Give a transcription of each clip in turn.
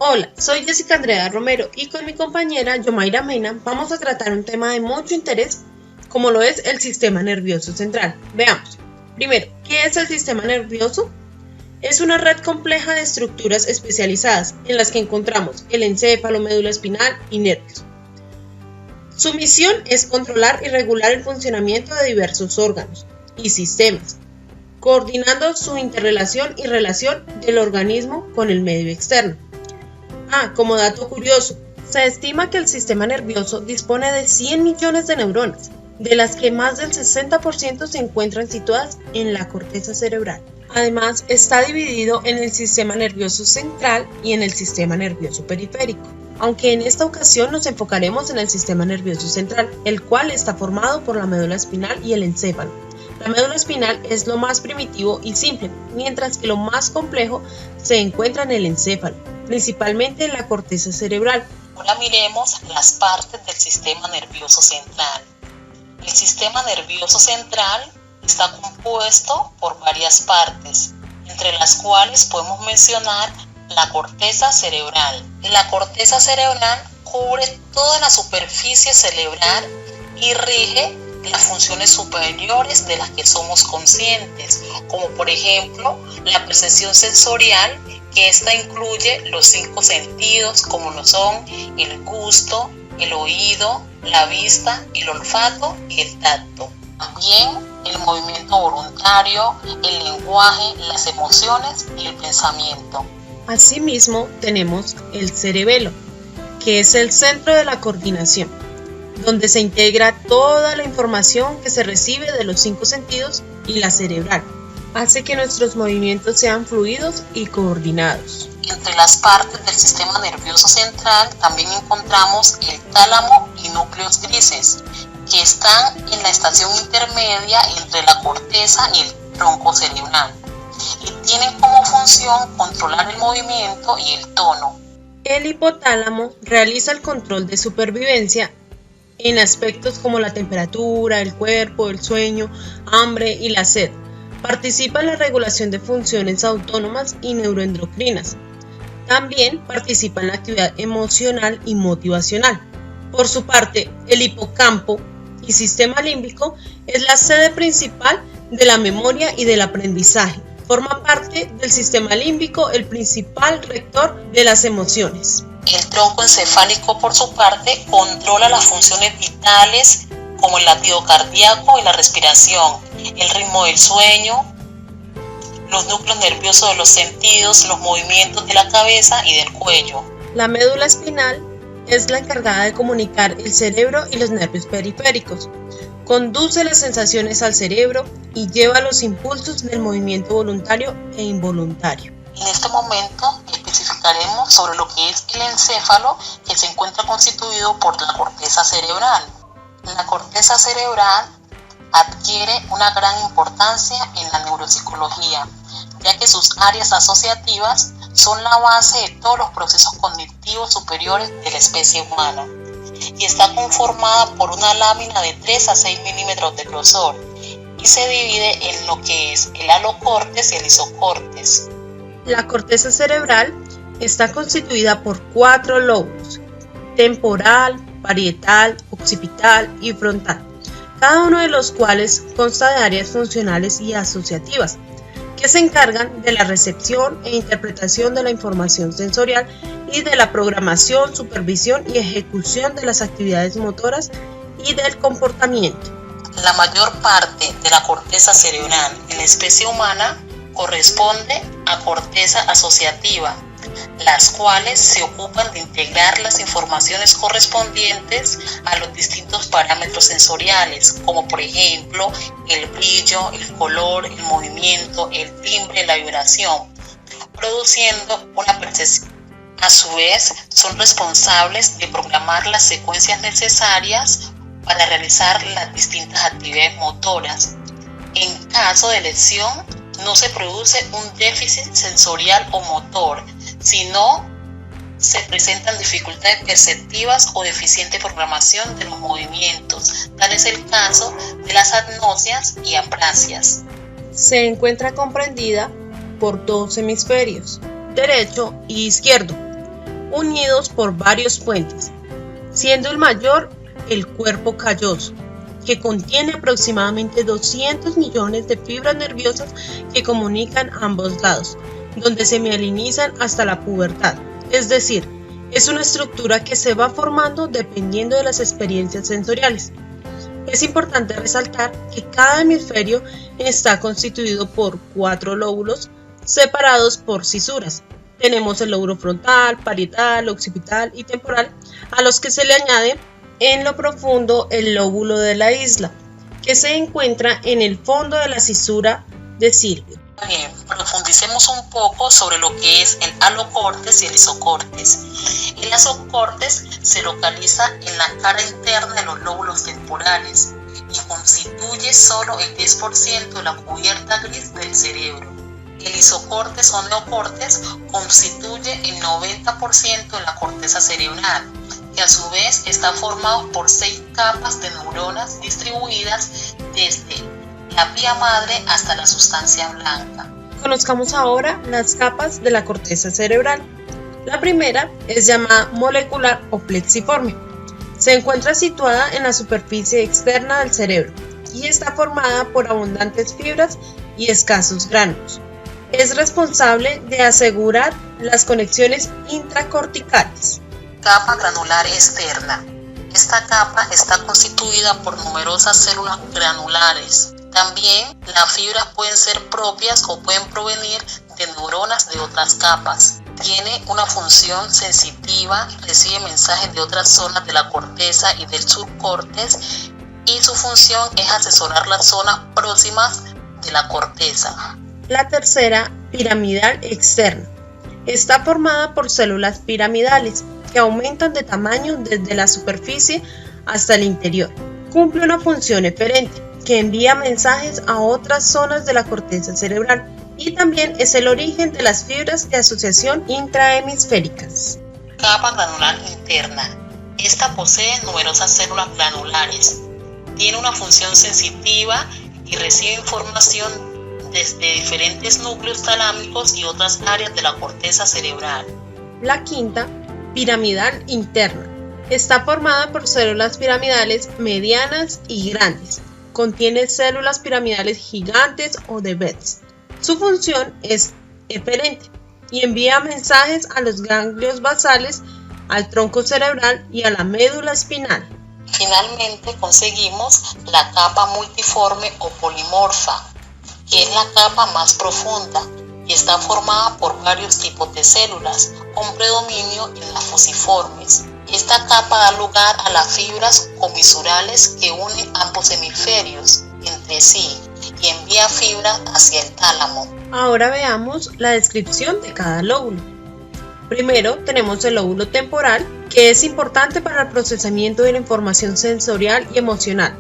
Hola, soy Jessica Andrea Romero y con mi compañera Yomaira Mena vamos a tratar un tema de mucho interés como lo es el sistema nervioso central. Veamos. Primero, ¿qué es el sistema nervioso? Es una red compleja de estructuras especializadas en las que encontramos el encéfalo, médula espinal y nervios. Su misión es controlar y regular el funcionamiento de diversos órganos y sistemas, coordinando su interrelación y relación del organismo con el medio externo. Como dato curioso, se estima que el sistema nervioso dispone de 100 millones de neuronas, de las que más del 60% se encuentran situadas en la corteza cerebral. Además, está dividido en el sistema nervioso central y en el sistema nervioso periférico, aunque en esta ocasión nos enfocaremos en el sistema nervioso central, el cual está formado por la médula espinal y el encéfalo. La médula espinal es lo más primitivo y simple, mientras que lo más complejo se encuentra en el encéfalo, principalmente en la corteza cerebral. Ahora miremos las partes del sistema nervioso central. El sistema nervioso central está compuesto por varias partes, entre las cuales podemos mencionar la corteza cerebral. La corteza cerebral cubre toda la superficie cerebral y rige las funciones superiores de las que somos conscientes, como por ejemplo la percepción sensorial, que esta incluye los 5 sentidos como lo son el gusto, el oído, la vista, el olfato y el tacto. También el movimiento voluntario, el lenguaje, las emociones y el pensamiento. Asimismo tenemos el cerebelo, que es el centro de la coordinación, donde se integra toda la información que se recibe de los 5 sentidos y la cerebral. Hace que nuestros movimientos sean fluidos y coordinados. Entre las partes del sistema nervioso central también encontramos el tálamo y núcleos grises, que están en la estación intermedia entre la corteza y el tronco cerebral, y tienen como función controlar el movimiento y el tono. El hipotálamo realiza el control de supervivencia en aspectos como la temperatura, el cuerpo, el sueño, hambre y la sed. Participa en la regulación de funciones autónomas y neuroendocrinas. También participa en la actividad emocional y motivacional. Por su parte, el hipocampo y sistema límbico es la sede principal de la memoria y del aprendizaje. Forma parte del sistema límbico el principal rector de las emociones. El tronco encefálico, por su parte, controla las funciones vitales como el latido cardíaco y la respiración, el ritmo del sueño, los núcleos nerviosos de los sentidos, los movimientos de la cabeza y del cuello. La médula espinal es la encargada de comunicar el cerebro y los nervios periféricos. Conduce las sensaciones al cerebro y lleva los impulsos del movimiento voluntario e involuntario. En este momento especificaremos sobre lo que es el encéfalo, que se encuentra constituido por la corteza cerebral. La corteza cerebral adquiere una gran importancia en la neuropsicología, ya que sus áreas asociativas son la base de todos los procesos cognitivos superiores de la especie humana, y está conformada por una lámina de 3 a 6 milímetros de grosor y se divide en lo que es el alocortes y el isocortes. La corteza cerebral está constituida por 4 lóbulos: temporal, parietal, occipital y frontal, cada uno de los cuales consta de áreas funcionales y asociativas, que se encargan de la recepción e interpretación de la información sensorial y de la programación, supervisión y ejecución de las actividades motoras y del comportamiento. La mayor parte de la corteza cerebral en la especie humana corresponde a corteza asociativa, las cuales se ocupan de integrar las informaciones correspondientes a los distintos parámetros sensoriales, como por ejemplo el brillo, el color, el movimiento, el timbre, la vibración, produciendo una percepción. A su vez, son responsables de programar las secuencias necesarias para realizar las distintas actividades motoras. En caso de lesión, no se produce un déficit sensorial o motor, sino se presentan dificultades perceptivas o deficiente programación de los movimientos. Tal es el caso de las agnosias y aprasias. Se encuentra comprendida por 2 hemisferios, derecho y izquierdo. unidos por varios puentes, siendo el mayor el cuerpo calloso, que contiene aproximadamente 200 millones de fibras nerviosas que comunican ambos lados, donde se mielinizan hasta la pubertad. Es decir, es una estructura que se va formando dependiendo de las experiencias sensoriales. Es importante resaltar que cada hemisferio está constituido por 4 lóbulos separados por cisuras. Tenemos el lóbulo frontal, parietal, occipital y temporal, a los que se le añade en lo profundo el lóbulo de la isla, que se encuentra en el fondo de la cisura de Sirvio. Bien, profundicemos un poco sobre lo que es el alocortes y el isocortes. El isocortes se localiza en la cara interna de los lóbulos temporales y constituye solo el 10% de la cubierta gris del cerebro. El isocortes o neocortes constituye el 90% de la corteza cerebral, que a su vez está formado por 6 capas de neuronas distribuidas desde la vía madre hasta la sustancia blanca. Conozcamos ahora las capas de la corteza cerebral. La primera es llamada molecular o plexiforme. Se encuentra situada en la superficie externa del cerebro y está formada por abundantes fibras y escasos gránulos. Es responsable de asegurar las conexiones intracorticales. Capa granular externa. Esta capa está constituida por numerosas células granulares. También las fibras pueden ser propias o pueden provenir de neuronas de otras capas. Tiene una función sensitiva, recibe mensajes de otras zonas de la corteza y del subcortes, y su función es asesorar las zonas próximas de la corteza. La tercera, piramidal externa. Está formada por células piramidales que aumentan de tamaño desde la superficie hasta el interior. Cumple una función eferente que envía mensajes a otras zonas de la corteza cerebral y también es el origen de las fibras de asociación intrahemisféricas. Capa granular interna. Esta posee numerosas células granulares. Tiene una función sensitiva y recibe información desde diferentes núcleos talámicos y otras áreas de la corteza cerebral. La quinta, piramidal interna. Está formada por células piramidales medianas y grandes. Contiene células piramidales gigantes o de Betz. Su función es eferente y envía mensajes a los ganglios basales, al tronco cerebral y a la médula espinal. Finalmente conseguimos la capa multiforme o polimorfa, que es la capa más profunda y está formada por varios tipos de células, con predominio en las fusiformes. Esta capa da lugar a las fibras comisurales que unen ambos hemisferios entre sí y envía fibras hacia el tálamo. Ahora veamos la descripción de cada lóbulo. Primero tenemos el lóbulo temporal, que es importante para el procesamiento de la información sensorial y emocional.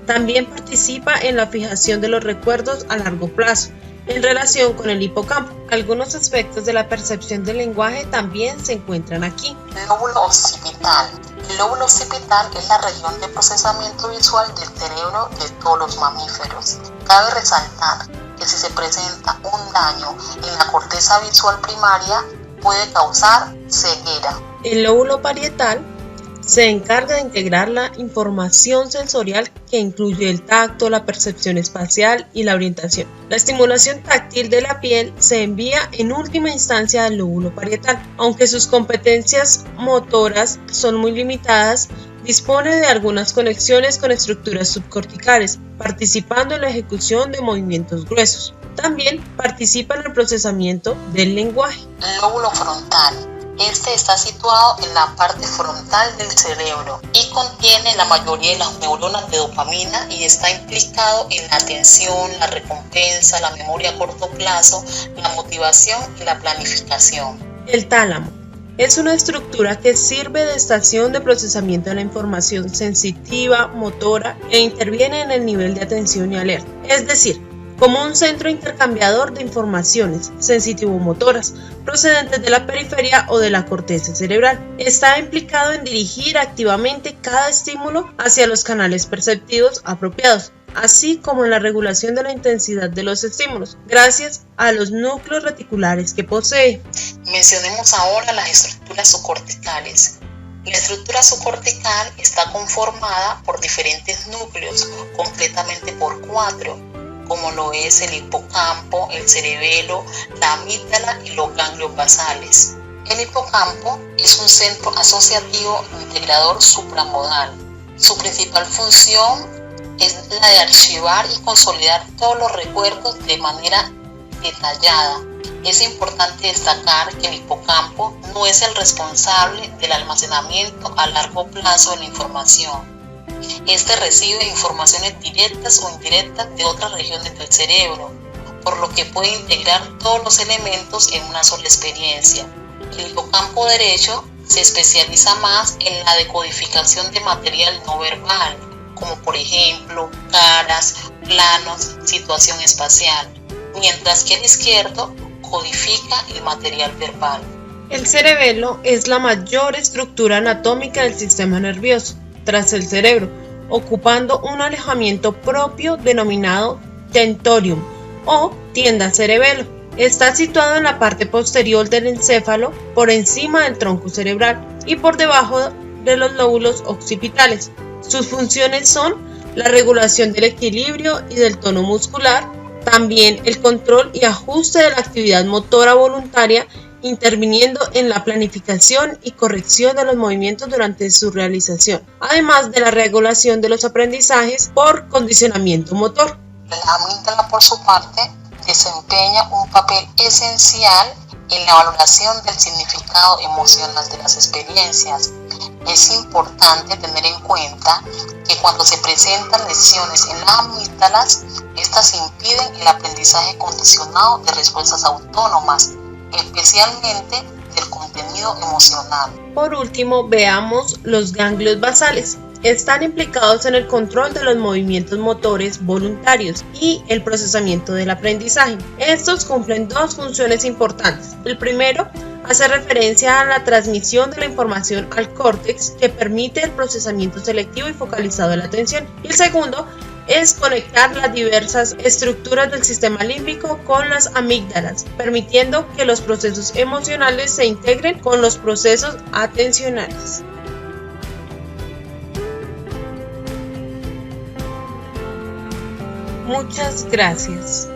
También participa en la fijación de los recuerdos a largo plazo, en relación con el hipocampo. Algunos aspectos de la percepción del lenguaje también se encuentran aquí. Lóbulo occipital. El lóbulo occipital es la región de procesamiento visual del cerebro de todos los mamíferos. Cabe resaltar que si se presenta un daño en la corteza visual primaria, puede causar ceguera. El lóbulo parietal se encarga de integrar la información sensorial que incluye el tacto, la percepción espacial y la orientación. La estimulación táctil de la piel se envía en última instancia al lóbulo parietal. Aunque sus competencias motoras son muy limitadas, dispone de algunas conexiones con estructuras subcorticales, participando en la ejecución de movimientos gruesos. También participa en el procesamiento del lenguaje. El lóbulo frontal. Este está situado en la parte frontal del cerebro y contiene la mayoría de las neuronas de dopamina y está implicado en la atención, la recompensa, la memoria a corto plazo, la motivación y la planificación. El tálamo es una estructura que sirve de estación de procesamiento de la información sensitiva, motora e interviene en el nivel de atención y alerta, es decir, como un centro intercambiador de informaciones sensitivo-motoras procedentes de la periferia o de la corteza cerebral. Está implicado en dirigir activamente cada estímulo hacia los canales perceptivos apropiados, así como en la regulación de la intensidad de los estímulos, gracias a los núcleos reticulares que posee. Mencionemos ahora las estructuras subcorticales. La estructura subcortical está conformada por diferentes núcleos, concretamente por 4, como lo es el hipocampo, el cerebelo, la amígdala y los ganglios basales. El hipocampo es un centro asociativo integrador supramodal. Su principal función es la de archivar y consolidar todos los recuerdos de manera detallada. Es importante destacar que el hipocampo no es el responsable del almacenamiento a largo plazo de la información. Este recibe informaciones directas o indirectas de otras regiones del cerebro, por lo que puede integrar todos los elementos en una sola experiencia. El hipocampo derecho se especializa más en la decodificación de material no verbal, como por ejemplo caras, planos, situación espacial, mientras que el izquierdo codifica el material verbal. El cerebelo es la mayor estructura anatómica del sistema nervioso, tras el cerebro, ocupando un alojamiento propio denominado tentorium o tienda cerebelo. Está situado en la parte posterior del encéfalo, por encima del tronco cerebral y por debajo de los lóbulos occipitales. Sus funciones son la regulación del equilibrio y del tono muscular, también el control y ajuste de la actividad motora voluntaria, interviniendo en la planificación y corrección de los movimientos durante su realización, además de la regulación de los aprendizajes por condicionamiento motor. La amígdala, por su parte, desempeña un papel esencial en la valoración del significado emocional de las experiencias. Es importante tener en cuenta que cuando se presentan lesiones en las amígdalas, estas impiden el aprendizaje condicionado de respuestas autónomas, especialmente del contenido emocional. Por último, veamos los ganglios basales. Están implicados en el control de los movimientos motores voluntarios y el procesamiento del aprendizaje. Estos cumplen dos funciones importantes. El primero hace referencia a la transmisión de la información al córtex, que permite el procesamiento selectivo y focalizado de la atención. Y el segundo es conectar las diversas estructuras del sistema límbico con las amígdalas, permitiendo que los procesos emocionales se integren con los procesos atencionales. Muchas gracias.